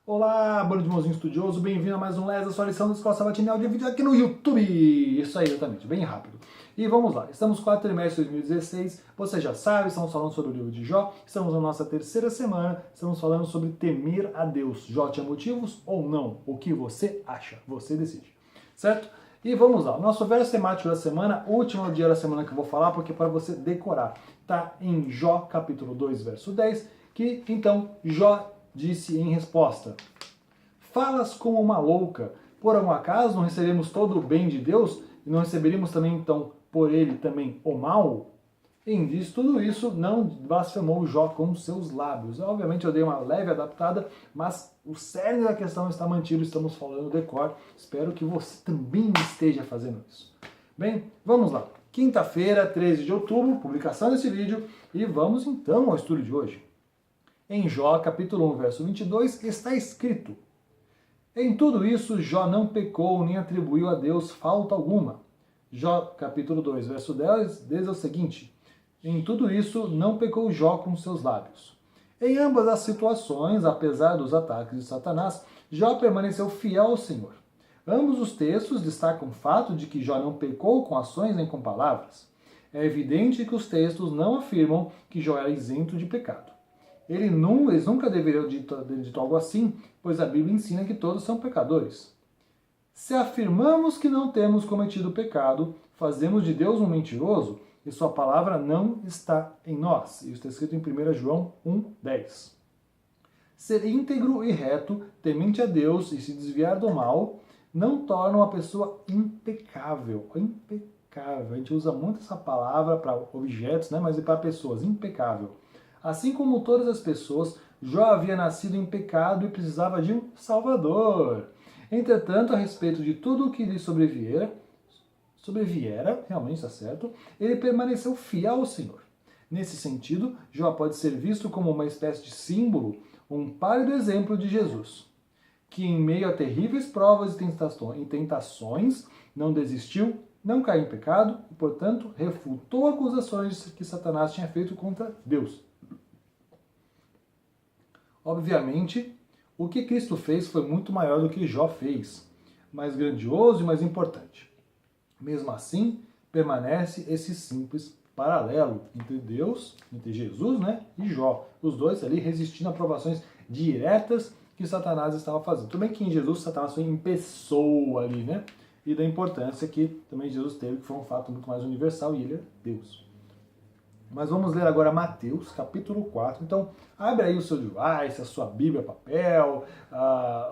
Olá, bando de irmãozinho estudioso, bem-vindo a mais um Les, a sua lição da Escola Sabatinal de vídeo aqui no YouTube. Isso aí, exatamente, bem rápido. E vamos lá, estamos no quarto trimestre de 2016, você já sabe, estamos falando sobre o livro de Jó, estamos na nossa terceira semana, estamos falando sobre temer a Deus. Jó tinha motivos ou não? O que você acha? Você decide, certo? E vamos lá, o nosso verso temático da semana, último dia da semana que eu vou falar, porque para você decorar, tá em Jó capítulo 2, verso 10, que então Jó disse em resposta: falas como uma louca, por um acaso não recebemos todo o bem de Deus e não receberíamos também então por ele também o mal? Em diz tudo isso, não blasfemou Jó com seus lábios. Obviamente eu dei uma leve adaptada, mas o cerne da questão está mantido, estamos falando decor. Espero que você também esteja fazendo isso. Bem, vamos lá. Quinta-feira, 13 de outubro, publicação desse vídeo, e vamos então ao estudo de hoje. Em Jó, capítulo 1, verso 22, está escrito: em tudo isso, Jó não pecou, nem atribuiu a Deus falta alguma. Jó, capítulo 2, verso 10, diz o seguinte: em tudo isso, não pecou Jó com seus lábios. Em ambas as situações, apesar dos ataques de Satanás, Jó permaneceu fiel ao Senhor. Ambos os textos destacam o fato de que Jó não pecou com ações nem com palavras. É evidente que os textos não afirmam que Jó era isento de pecado. Eles nunca deveriam ter dito algo assim, pois a Bíblia ensina que todos são pecadores. Se afirmamos que não temos cometido pecado, fazemos de Deus um mentiroso e sua palavra não está em nós. Isso está escrito em 1 João 1,10. Ser íntegro e reto, temente a Deus e se desviar do mal, não torna uma pessoa impecável. Impecável. A gente usa muito essa palavra para objetos, né? Mas e para pessoas, impecável. Assim como todas as pessoas, Jó havia nascido em pecado e precisava de um Salvador. Entretanto, a respeito de tudo o que lhe sobreviera, realmente está certo, ele permaneceu fiel ao Senhor. Nesse sentido, Jó pode ser visto como uma espécie de símbolo, um pálido exemplo de Jesus, que em meio a terríveis provas e tentações não desistiu, não caiu em pecado e, portanto, refutou acusações que Satanás tinha feito contra Deus. Obviamente, o que Cristo fez foi muito maior do que Jó fez, mais grandioso e mais importante. Mesmo assim, permanece esse simples paralelo entre Deus, entre Jesus, né, e Jó. Os dois ali resistindo a provações diretas que Satanás estava fazendo. Tudo bem que em Jesus Satanás foi em pessoa ali, né? E da importância que também Jesus teve, que foi um fato muito mais universal, e ele é Deus. Mas vamos ler agora Mateus, capítulo 4. Então, abre aí o seu device, a sua Bíblia, papel,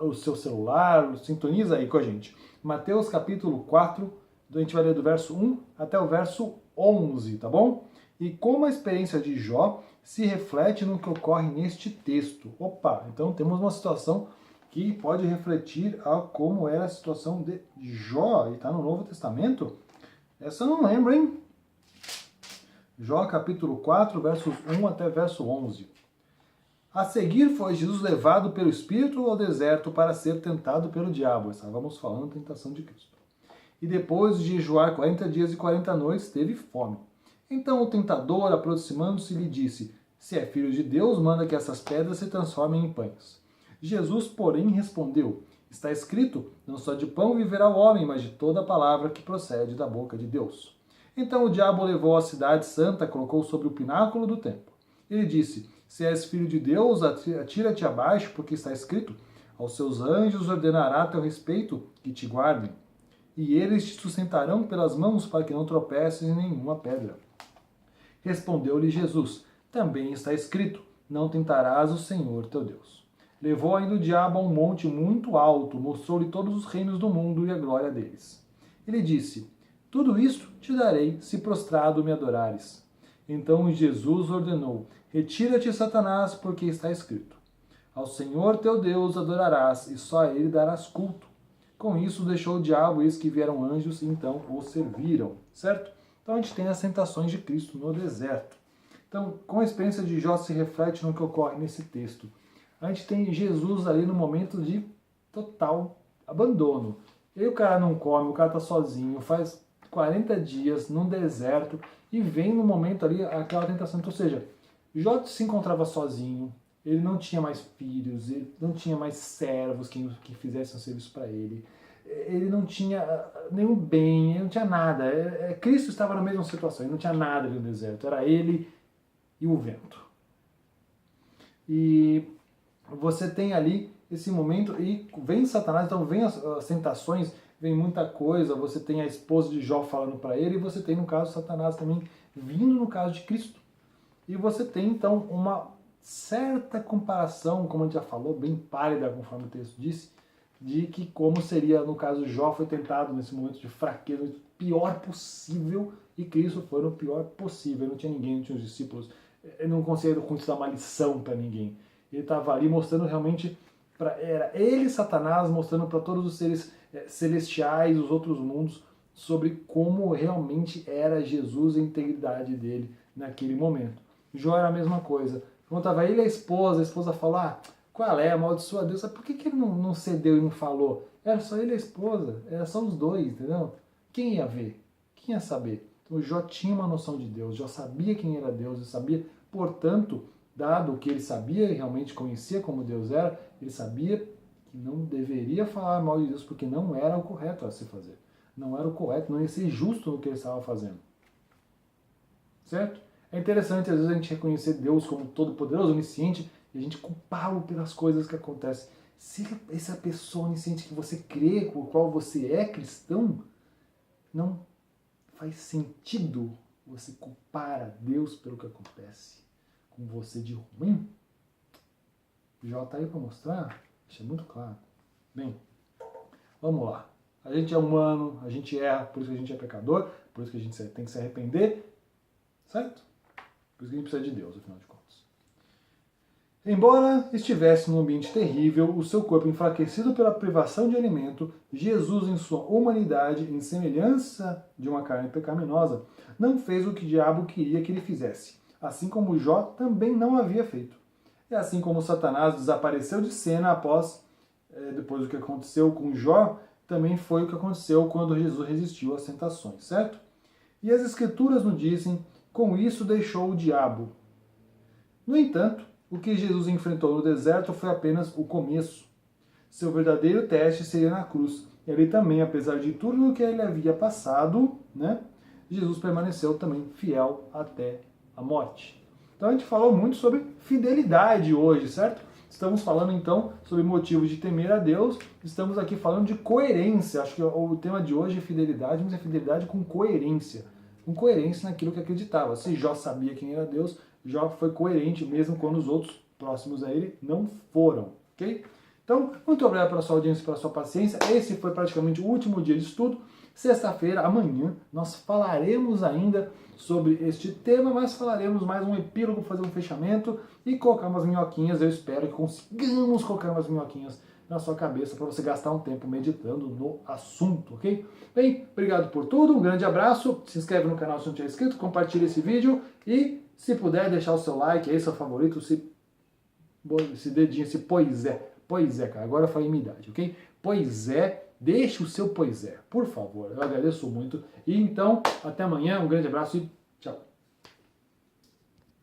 o seu celular, sintoniza aí com a gente. Mateus, capítulo 4, a gente vai ler do verso 1 até o verso 11, tá bom? E como a experiência de Jó se reflete no que ocorre neste texto. Opa, então temos uma situação que pode refletir a como era a situação de Jó, e está no Novo Testamento? Essa eu não lembro, hein? Jó capítulo 4, versos 1 até verso 11. A seguir foi Jesus levado pelo Espírito ao deserto para ser tentado pelo diabo. Estávamos falando da tentação de Cristo. E depois de jejuar 40 dias e 40 noites, teve fome. Então o tentador, aproximando-se, lhe disse: se é filho de Deus, manda que essas pedras se transformem em pães. Jesus, porém, respondeu: está escrito, não só de pão viverá o homem, mas de toda a palavra que procede da boca de Deus. Então o diabo levou a cidade santa, colocou sobre o pináculo do templo. Ele disse: se és filho de Deus, atira-te abaixo, porque está escrito: aos seus anjos ordenará a teu respeito que te guardem, e eles te sustentarão pelas mãos para que não tropeces em nenhuma pedra. Respondeu-lhe Jesus: também está escrito: não tentarás o Senhor teu Deus. Levou ainda o diabo a um monte muito alto, mostrou-lhe todos os reinos do mundo e a glória deles. Ele disse: tudo isto te darei, se prostrado me adorares. Então Jesus ordenou: retira-te, Satanás, porque está escrito: ao Senhor teu Deus adorarás, e só a ele darás culto. Com isso deixou o diabo, e eis que vieram anjos, e então o serviram. Certo? Então a gente tem as tentações de Cristo no deserto. Então, com a experiência de Jó se reflete no que ocorre nesse texto. A gente tem Jesus ali no momento de total abandono. E o cara não come, o cara está sozinho, faz 40 dias num deserto e vem no momento ali aquela tentação. Ou seja, Jó se encontrava sozinho, Ele não tinha mais filhos, ele não tinha mais servos que fizessem o serviço para ele. Ele não tinha nenhum bem, ele não tinha nada. Cristo estava na mesma situação, ele não tinha nada ali no deserto. Era ele e o vento. E você tem ali esse momento, e vem Satanás, então vem as tentações, vem muita coisa, você tem a esposa de Jó falando para ele, e você tem, no caso, Satanás também vindo no caso de Cristo. E você tem, então, uma certa comparação, como a gente já falou, bem pálida, conforme o texto disse, de que como seria, no caso, Jó foi tentado nesse momento de fraqueza, o pior possível, e Cristo foi no pior possível. Não tinha ninguém, não tinha os discípulos, ele não conseguia dar uma lição para ninguém. Ele estava ali mostrando realmente, era ele, Satanás, mostrando para todos os seres celestiais, os outros mundos, sobre como realmente era Jesus e a integridade dele naquele momento. Jó era a mesma coisa. Quando estava ele e a esposa falou, qual é, amaldiçoa a Deus, por que ele não cedeu e não falou? Era só ele e a esposa, era só os dois, entendeu? Quem ia ver? Quem ia saber? Então Jó tinha uma noção de Deus, Jó sabia quem era Deus, ele sabia, portanto, dado que ele sabia e realmente conhecia como Deus era, ele sabia que não deveria falar mal de Deus, porque não era o correto a se fazer. Não era o correto, não ia ser justo no que ele estava fazendo. Certo? É interessante, às vezes, a gente reconhecer Deus como todo-poderoso, onisciente, e a gente culpá-lo pelas coisas que acontecem. Se essa pessoa onisciente que você crê, com o qual você é cristão, não faz sentido você culpar a Deus pelo que acontece com você de ruim. Jó está aí para mostrar, deixa muito claro. Bem, vamos lá. A gente é humano, a gente erra, por isso que a gente é pecador, por isso que a gente tem que se arrepender, certo? Por isso que a gente precisa de Deus, afinal de contas. Embora estivesse num ambiente terrível, o seu corpo enfraquecido pela privação de alimento, Jesus, em sua humanidade, em semelhança de uma carne pecaminosa, não fez o que o diabo queria que ele fizesse, assim como Jó também não havia feito. E assim como Satanás desapareceu de cena depois do que aconteceu com Jó, também foi o que aconteceu quando Jesus resistiu às tentações, certo? E as Escrituras nos dizem, com isso deixou o diabo. No entanto, o que Jesus enfrentou no deserto foi apenas o começo. Seu verdadeiro teste seria na cruz. E ali também, apesar de tudo o que ele havia passado, Jesus permaneceu também fiel até a morte. Então a gente falou muito sobre fidelidade hoje, certo? Estamos falando então sobre motivos de temer a Deus, estamos aqui falando de coerência. Acho que o tema de hoje é fidelidade, mas é fidelidade com coerência. Com coerência naquilo que acreditava. Se Jó sabia quem era Deus, Jó foi coerente mesmo quando os outros próximos a ele não foram, ok? Então, muito obrigado pela sua audiência e pela sua paciência. Esse foi praticamente o último dia de estudo. Sexta-feira, amanhã, nós falaremos ainda sobre este tema, mas falaremos mais um epílogo, fazer um fechamento e colocar umas minhoquinhas. Eu espero que consigamos colocar umas minhoquinhas na sua cabeça para você gastar um tempo meditando no assunto, ok? Bem, obrigado por tudo, um grande abraço, se inscreve no canal se não tiver inscrito, compartilha esse vídeo e, se puder, deixar o seu like aí, seu favorito, esse dedinho, esse pois é, cara, agora eu falei minha idade, ok? Pois é, deixe o seu pois é, por favor, eu agradeço muito. E então, até amanhã, um grande abraço e